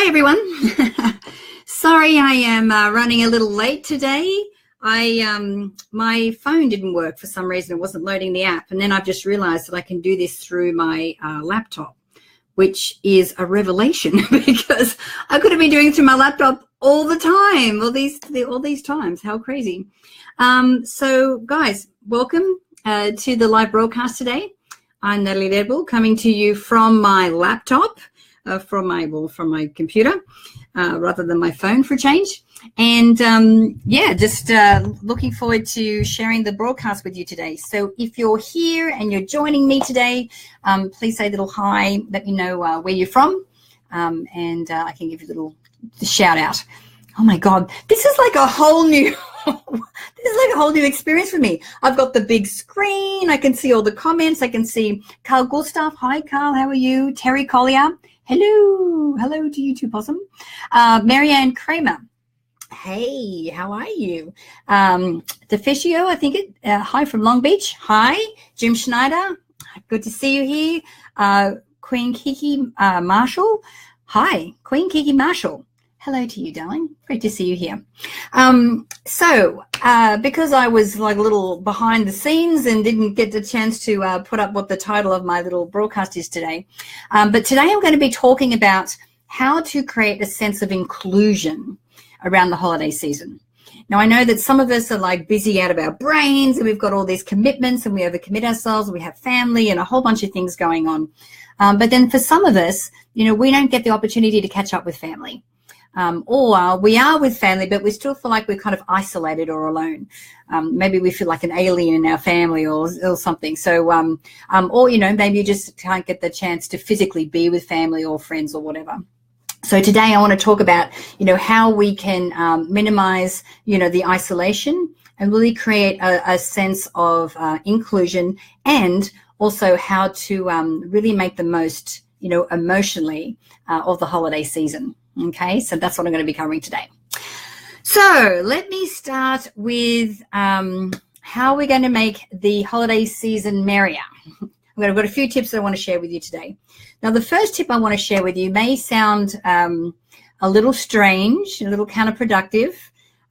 Hi, everyone. Sorry, I am running a little late today. My phone didn't work for some reason. It wasn't loading the app. And then I've just realized that I can do this through my laptop, which is a revelation because I could have been doing it through my laptop all the time, all these times. How crazy. So guys, welcome to the live broadcast today. I'm Natalie Deadwell, coming to you from my laptop, from my computer, rather than my phone for a change. And just looking forward to sharing the broadcast with you today. So if you're here and you're joining me today, please say a little hi, let me know where you're from, and I can give you a little shout out. Oh my God, this is like a whole new experience for me. I've got the big screen. I can see all the comments. I can see Carl Gustav. Hi, Carl. How are you? Terry Collier. Hello to you too, Possum. Marianne Kramer. Hey, how are you? DeFicio, I think hi from Long Beach. Hi, Jim Schneider. Good to see you here. Queen Kiki Marshall. Hi, Queen Kiki Marshall. Hello to you, darling. Great to see you here. Because I was like a little behind the scenes and didn't get the chance to put up what the title of my little broadcast is today. But today I'm going to be talking about how to create a sense of inclusion around the holiday season. Now, I know that some of us are like busy out of our brains and we've got all these commitments and we overcommit ourselves. We have family and a whole bunch of things going on. But then for some of us, we don't get the opportunity to catch up with family. Or we are with family, but we still feel like we're kind of isolated or alone. Maybe we feel like an alien in our family or something. So, maybe you just can't get the chance to physically be with family or friends or whatever. So today I want to talk about, how we can minimize, the isolation and really create a sense of inclusion, and also how to really make the most, emotionally of the holiday season. Okay, so that's what I'm going to be covering today. So let me start with how we're going to make the holiday season merrier. I've got a few tips that I want to share with you today. Now, the first tip I want to share with you may sound a little strange, a little counterproductive,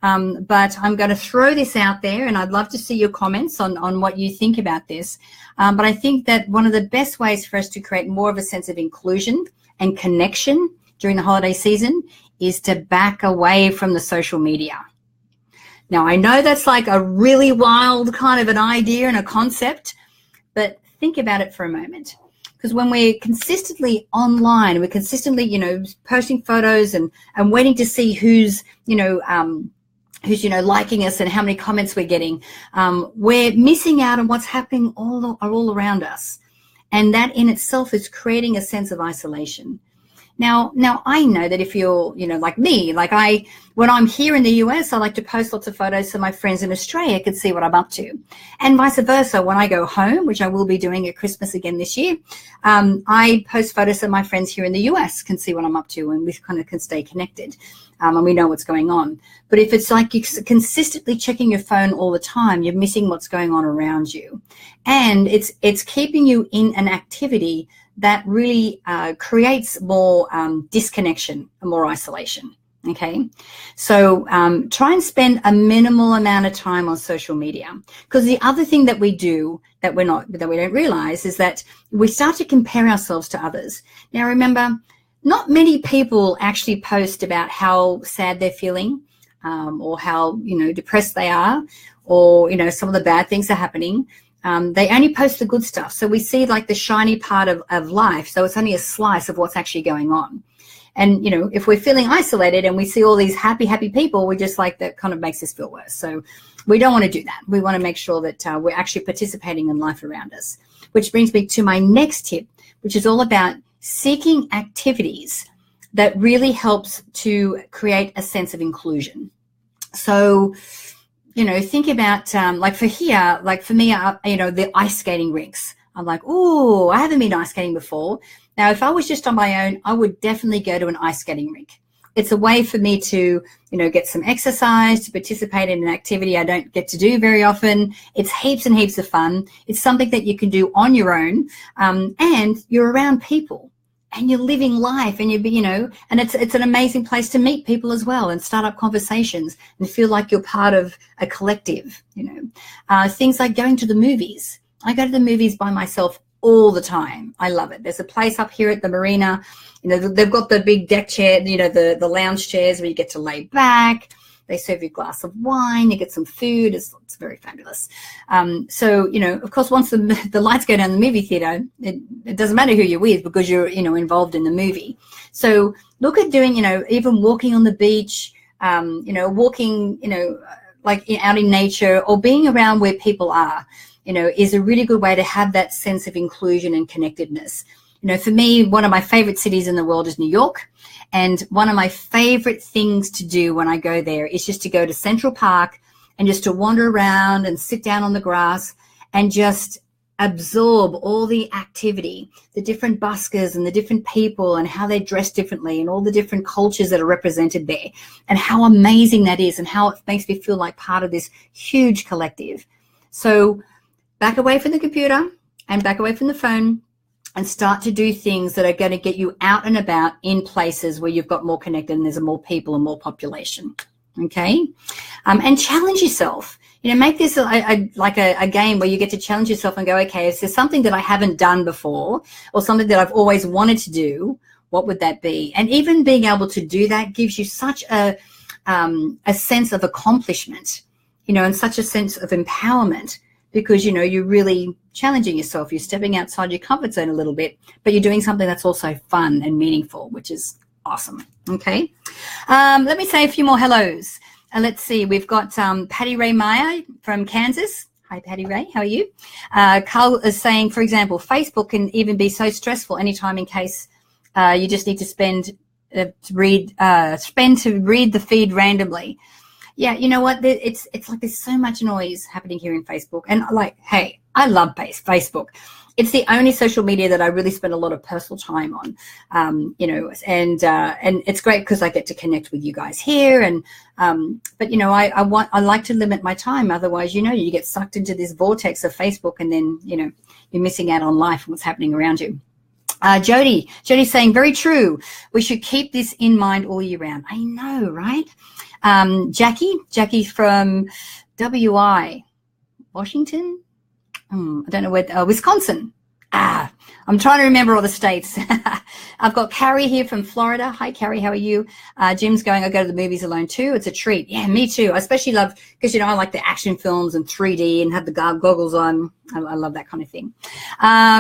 but I'm going to throw this out there, and I'd love to see your comments on what you think about this. But I think that one of the best ways for us to create more of a sense of inclusion and connection during the holiday season is to back away from the social media. Now, I know that's like a really wild kind of an idea and a concept, but think about it for a moment. Because when we're consistently online, we're consistently, posting photos and waiting to see who's liking us and how many comments we're getting, we're missing out on what's happening all around us. And that in itself is creating a sense of isolation. Now I know that if you're, like me, when I'm here in the US, I like to post lots of photos so my friends in Australia can see what I'm up to. And vice versa, when I go home, which I will be doing at Christmas again this year, I post photos so my friends here in the US can see what I'm up to and we kind of can stay connected. And we know what's going on. But if it's like you're consistently checking your phone all the time, you're missing what's going on around you. And it's keeping you in an activity that really creates more disconnection and more isolation. Okay, so try and spend a minimal amount of time on social media, because the other thing that we do that we don't realize is that we start to compare ourselves to others. Now, remember, not many people actually post about how sad they're feeling, or how depressed they are, or some of the bad things are happening. They only post the good stuff. So we see like the shiny part of life. So it's only a slice of what's actually going on. And, if we're feeling isolated and we see all these happy people, we just like that kind of makes us feel worse. So we don't want to do that. We want to make sure that we're actually participating in life around us, which brings me to my next tip, which is all about seeking activities that really helps to create a sense of inclusion. So, think about for me, the ice skating rinks. I'm like, oh, I haven't been ice skating before. Now, if I was just on my own, I would definitely go to an ice skating rink. It's a way for me to, get some exercise, to participate in an activity I don't get to do very often. It's heaps and heaps of fun. It's something that you can do on your own, and you're around people. and you're living life, and and it's an amazing place to meet people as well and start up conversations and feel like you're part of a collective. Things like going to the movies. I go to the movies by myself all the time. I love it. There's a place up here at the marina. They've got the big deck chair, the lounge chairs where you get to lay back. They serve you a glass of wine. You get some food. It's very fabulous. So, of course, once the lights go down in the movie theater, it doesn't matter who you're with because you're, involved in the movie. So look at doing, even walking on the beach, walking, like out in nature or being around where people are, is a really good way to have that sense of inclusion and connectedness. For me, one of my favorite cities in the world is New York. And one of my favorite things to do when I go there is just to go to Central Park and just to wander around and sit down on the grass and just absorb all the activity, the different buskers and the different people and how they dress differently and all the different cultures that are represented there and how amazing that is and how it makes me feel like part of this huge collective. So back away from the computer and back away from the phone and start to do things that are going to get you out and about in places where you've got more connected and there's more people and more population. Okay? And challenge yourself. Make this like a game where you get to challenge yourself and go, okay, if there's something that I haven't done before or something that I've always wanted to do, what would that be? And even being able to do that gives you such a sense of accomplishment, and such a sense of empowerment because, you're really challenging yourself. You're stepping outside your comfort zone a little bit, but you're doing something that's also fun and meaningful, which is awesome. Okay. Let me say a few more hellos. Let's see. We've got Patty Ray Meyer from Kansas. Hi, Patty Ray. How are you? Carl is saying, for example, Facebook can even be so stressful anytime in case you just need to spend to read the feed randomly. Yeah, you know what? It's like there's so much noise happening here in Facebook. And hey, I love Facebook. It's the only social media that I really spend a lot of personal time on, and it's great because I get to connect with you guys here. And but I like to limit my time. Otherwise, you get sucked into this vortex of Facebook, and then you're missing out on life and what's happening around you. Jody's saying very true. We should keep this in mind all year round. I know, right? Jackie from WI, Washington. I don't know where, Wisconsin. I'm trying to remember all the states. I've got Carrie here from Florida. Hi, Carrie. How are you? Jim's going, I go to the movies alone too. It's a treat. Yeah, me too. I especially love, because, I like the action films and 3D and have the goggles on. I love that kind of thing.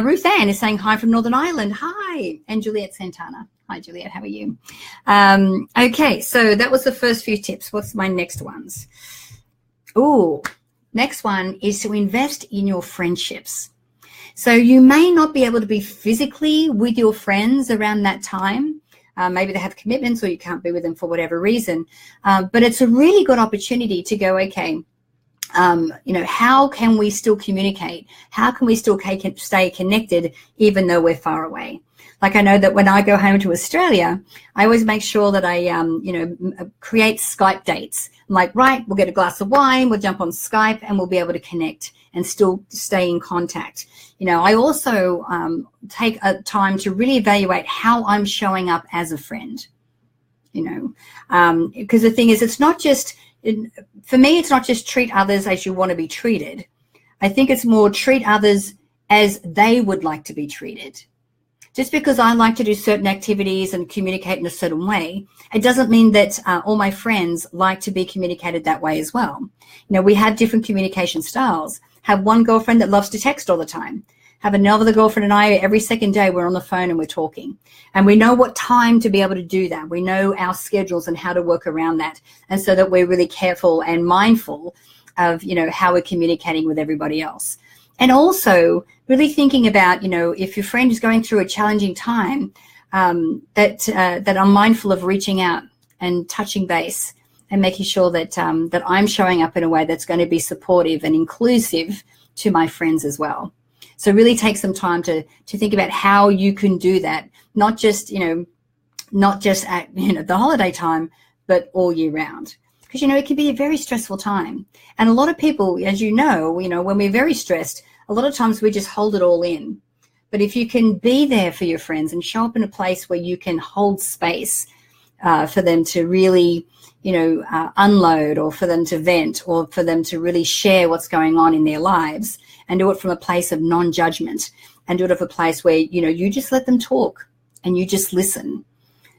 Ruth Ann is saying hi from Northern Ireland. Hi. And Juliet Santana. Hi, Juliet. How are you? Okay, so that was the first few tips. What's my next ones? Next one is to invest in your friendships. So you may not be able to be physically with your friends around that time. Maybe they have commitments or you can't be with them for whatever reason. But it's a really good opportunity to go, okay, how can we still communicate? How can we still stay connected even though we're far away? Like I know that when I go home to Australia, I always make sure that I, create Skype dates. I'm like, right, we'll get a glass of wine, we'll jump on Skype and we'll be able to connect and still stay in contact. I also take a time to really evaluate how I'm showing up as a friend, because the thing is, it's not just, for me, it's not just treat others as you want to be treated. I think it's more treat others as they would like to be treated. Just because I like to do certain activities and communicate in a certain way, it doesn't mean that all my friends like to be communicated that way as well. We have different communication styles. Have one girlfriend that loves to text all the time. Have another girlfriend and I, every second day we're on the phone and we're talking. And we know what time to be able to do that. We know our schedules and how to work around that. And so that we're really careful and mindful of, how we're communicating with everybody else. And also really thinking about, if your friend is going through a challenging time, that I'm mindful of reaching out and touching base and making sure that that I'm showing up in a way that's going to be supportive and inclusive to my friends as well. So really take some time to think about how you can do that, not just at the holiday time, but all year round. Because, it can be a very stressful time. And a lot of people, as when we're very stressed, a lot of times we just hold it all in. But if you can be there for your friends and show up in a place where you can hold space for them to really, unload, or for them to vent, or for them to really share what's going on in their lives, and do it from a place of non-judgment, and do it from a place where, you just let them talk and you just listen.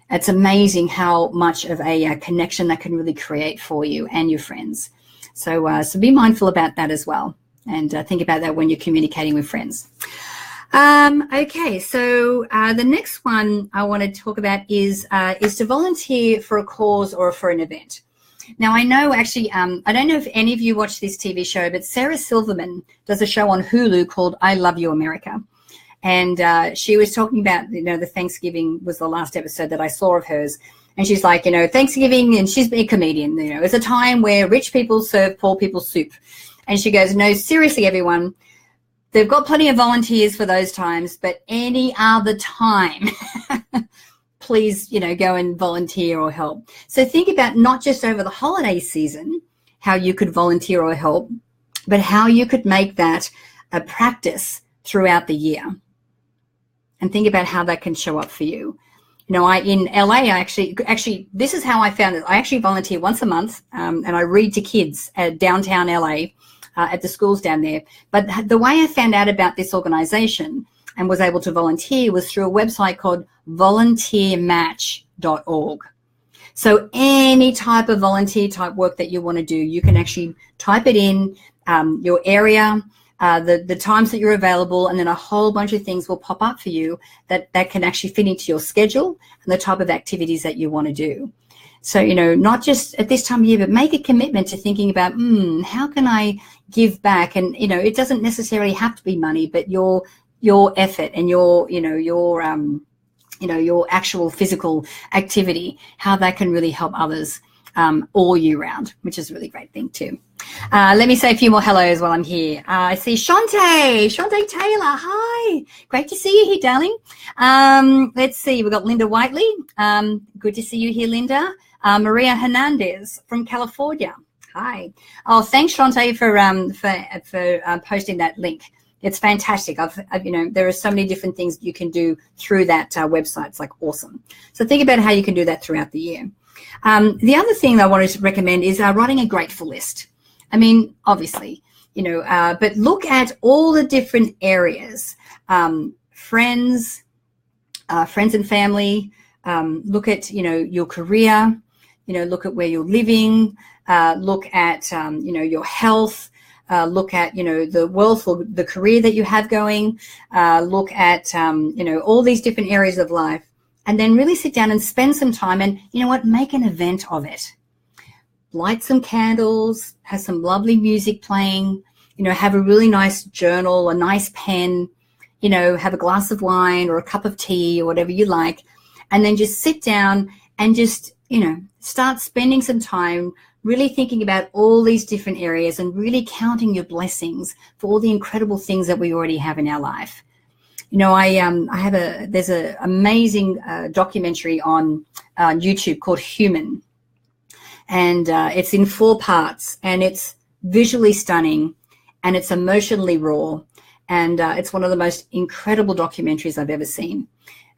It's amazing how much of a connection that can really create for you and your friends. So be mindful about that as well, and think about that when you're communicating with friends. Okay, so the next one I want to talk about is to volunteer for a cause or for an event. Now, I know actually, I don't know if any of you watch this TV show, but Sarah Silverman does a show on Hulu called I Love You, America. And she was talking about, the Thanksgiving was the last episode that I saw of hers. And she's like, Thanksgiving, and she's a comedian, it's a time where rich people serve poor people soup. And she goes, no, seriously, everyone, they've got plenty of volunteers for those times, but any other time, please, go and volunteer or help. So think about not just over the holiday season, how you could volunteer or help, but how you could make that a practice throughout the year. And think about how that can show up for you. In LA, I actually, this is how I found it. I actually volunteer once a month, and I read to kids at downtown LA, at the schools down there. But the way I found out about this organization and was able to volunteer was through a website called volunteermatch.org. So any type of volunteer type work that you want to do, you can actually type it in, your area, the times that you're available, and then a whole bunch of things will pop up for you that can actually fit into your schedule and the type of activities that you want to do. So, not just at this time of year, but make a commitment to thinking about, how can I give back? And, it doesn't necessarily have to be money, but your effort and your actual physical activity, how that can really help others all year round, which is a really great thing too. Let me say a few more hellos while I'm here. I see Shantae Taylor. Hi, great to see you here, darling. Let's see, we've got Linda Whiteley. Good to see you here, Linda. Maria Hernandez from California. Hi. Oh, thanks, Shantae, for posting that link. It's fantastic. There are so many different things you can do through that website. It's like awesome. So think about how you can do that throughout the year. The other thing I wanted to recommend is writing a grateful list. I mean, obviously, but look at all the different areas, friends and family. Look at, your career, look at where you're living, look at, your health, look at, the wealth or the career that you have going, look at, all these different areas of life, and then really sit down and spend some time and, make an event of it. Light some candles, have some lovely music playing, have a really nice journal, a nice pen, have a glass of wine or a cup of tea or whatever you like, and then just sit down and just, start spending some time really thinking about all these different areas and really counting your blessings for all the incredible things that we already have in our life. There's an amazing documentary on YouTube called Human. And it's in 4 parts, and it's visually stunning, and it's emotionally raw, and it's one of the most incredible documentaries I've ever seen.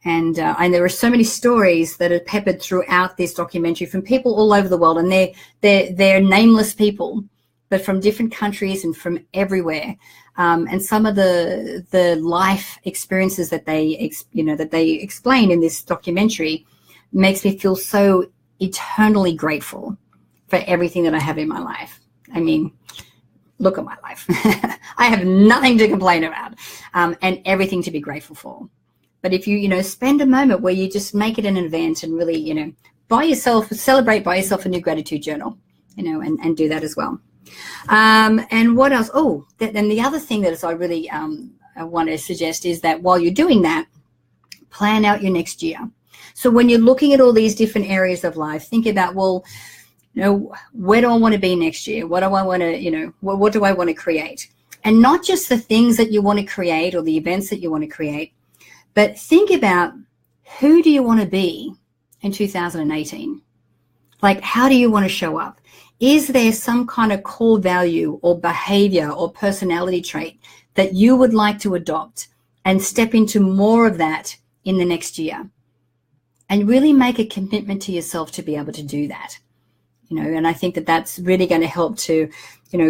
And there are so many stories that are peppered throughout this documentary from people all over the world, and they're nameless people, but from different countries and from everywhere. And some of the life experiences that they explain in this documentary makes me feel so eternally grateful for everything that I have in my life. I mean, look at my life. I have nothing to complain about, and everything to be grateful for. But if you, spend a moment where you just make it an event and really, celebrate by yourself a new gratitude journal, and do that as well. And what else? Oh, and the other thing that I really I want to suggest is that while you're doing that, plan out your next year. So when you're looking at all these different areas of life, think about, well, where do I want to be next year? What do I want to, what do I want to create? And not just the things that you want to create or the events that you want to create, but think about who do you want to be in 2018? Like, how do you want to show up? Is there some kind of core value or behavior or personality trait that you would like to adopt and step into more of that in the next year. And really make a commitment to yourself to be able to do that. And I think that that's really going to help to,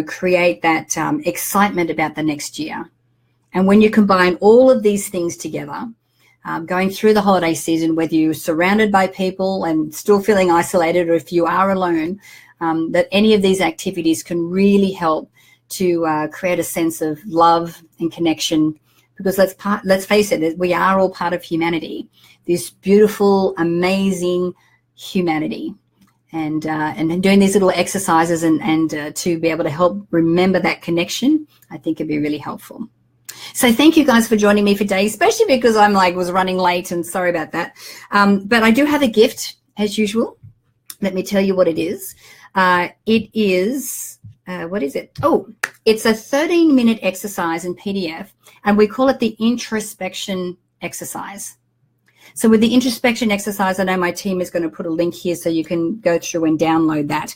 create that excitement about the next year. And when you combine all of these things together, going through the holiday season, whether you're surrounded by people and still feeling isolated, or if you are alone, that any of these activities can really help to create a sense of love and connection. Because let's face it, we are all part of humanity, this beautiful, amazing humanity. And doing these little exercises and to be able to help remember that connection, I think it'd be really helpful. So thank you guys for joining me for today, especially because I'm was running late, and sorry about that. But I do have a gift as usual. Let me tell you what it is. It is, what is it? Oh, it's a 13-minute exercise in PDF, and we call it the introspection exercise. So with the introspection exercise, I know my team is going to put a link here so you can go through and download that.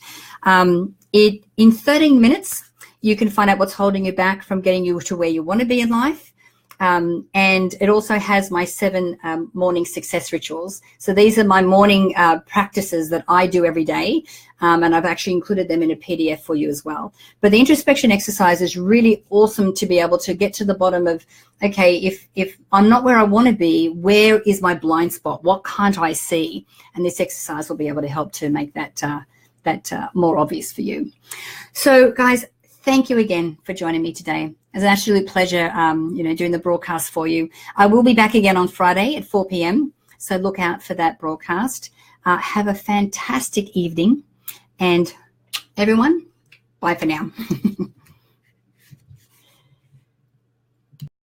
In 13 minutes, you can find out what's holding you back from getting you to where you want to be in life. And it also has my 7 morning success rituals. So these are my morning practices that I do every day. And I've actually included them in a PDF for you as well. But the introspection exercise is really awesome to be able to get to the bottom of, okay, if I'm not where I want to be, where is my blind spot? What can't I see? And this exercise will be able to help to make that more obvious for you. So guys, thank you again for joining me today. It's an absolute pleasure, doing the broadcast for you. I will be back again on Friday at 4 p.m. So look out for that broadcast. Have a fantastic evening. And everyone, bye for now.